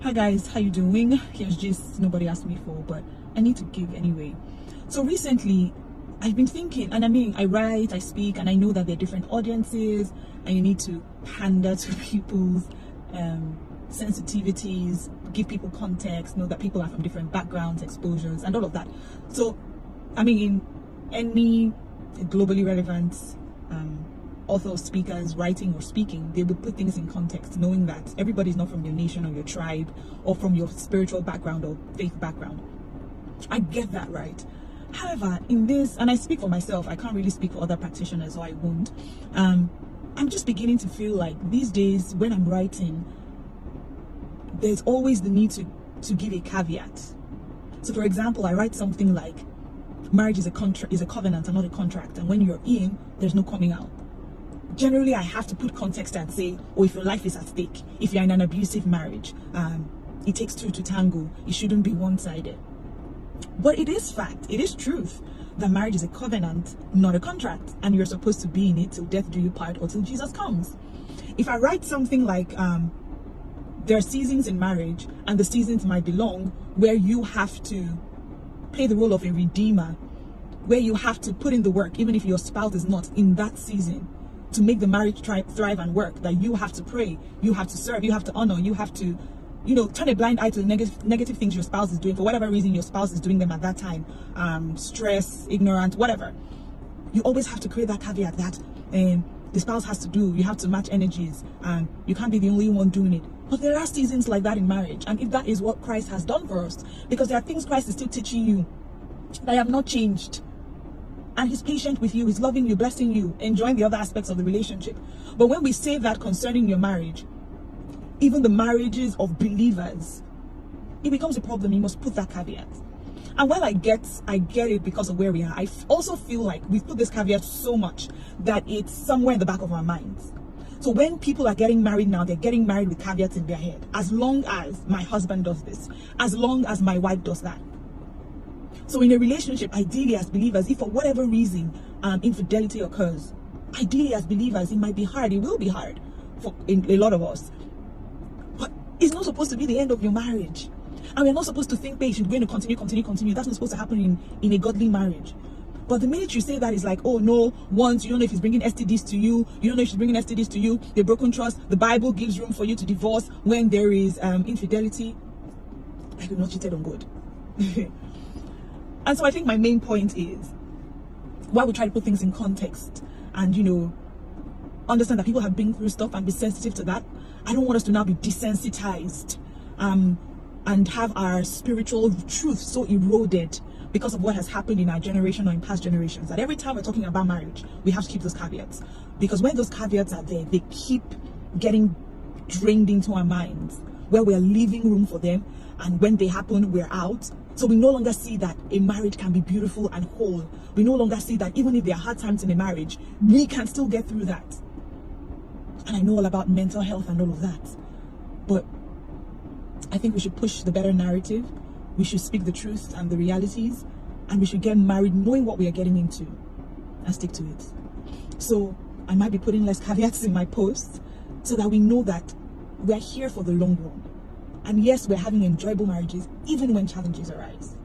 Hi guys, how you doing? Here's just nobody asked me for, but I need to give anyway. So recently, I've been thinking, and I mean, I write, I speak, and I know that there are different audiences, and you need to pander to people's sensitivities, give people context, know that people are from different backgrounds, exposures, and all of that. So, I mean, in any globally relevant author or speakers writing or speaking, they would put things in context, knowing that everybody's not from your nation or your tribe or from your spiritual background or faith background. I get that, right? However, in this, and I speak for myself, I can't really speak for other practitioners, so I won't. I'm just beginning to feel like these days when I'm writing, there's always the need to give a caveat. So for example, I write something like, marriage is a covenant and not a contract, and when you're in, there's no coming out. Generally, I have to put context and say, oh, if your life is at stake, if you're in an abusive marriage, it takes two to tango, it shouldn't be one-sided. But it is fact, it is truth, that marriage is a covenant, not a contract, and you're supposed to be in it till death do you part or till Jesus comes. If I write something like, there are seasons in marriage, and the seasons might be long, where you have to play the role of a redeemer, where you have to put in the work, even if your spouse is not in that season, to make the marriage thrive and work, that you have to pray, you have to serve, you have to honor, you have to, turn a blind eye to the negative things your spouse is doing for whatever reason your spouse is doing them at that time, stress, ignorant, whatever. You always have to create that caveat that the spouse has to do, you have to match energies, and you can't be the only one doing it. But there are seasons like that in marriage, and if that is what Christ has done for us, because there are things Christ is still teaching you that have not changed. And he's patient with you, he's loving you, blessing you, enjoying the other aspects of the relationship. But when we say that concerning your marriage, even the marriages of believers, it becomes a problem. You must put that caveat. And while I get it because of where we are, I also feel like we've put this caveat so much that it's somewhere in the back of our minds. So when people are getting married now, they're getting married with caveats in their head. As long as my husband does this, as long as my wife does that. So in a relationship, ideally as believers, if for whatever reason infidelity occurs, ideally as believers, it might be hard, it will be hard for a lot of us. But it's not supposed to be the end of your marriage. And we're not supposed to think, hey, you're going to continue. That's not supposed to happen in a godly marriage. But the minute you say that, it's like, oh no, once, you don't know if he's bringing STDs to you, you don't know if she's bringing STDs to you, the broken trust, the Bible gives room for you to divorce when there is infidelity. I have not cheated on God. And so I think my main point is, while we try to put things in context and, understand that people have been through stuff and be sensitive to that, I don't want us to now be desensitized and have our spiritual truth so eroded because of what has happened in our generation or in past generations, that every time we're talking about marriage, we have to keep those caveats. Because when those caveats are there, they keep getting drained into our minds, where we're leaving room for them, and when they happen, we're out. So we no longer see that a marriage can be beautiful and whole. We no longer see that even if there are hard times in a marriage, we can still get through that. And I know all about mental health and all of that. But I think we should push the better narrative. We should speak the truth and the realities. And we should get married knowing what we are getting into and stick to it. So I might be putting less caveats in my posts so that we know that we're here for the long run. And yes, we're having enjoyable marriages, even when challenges arise.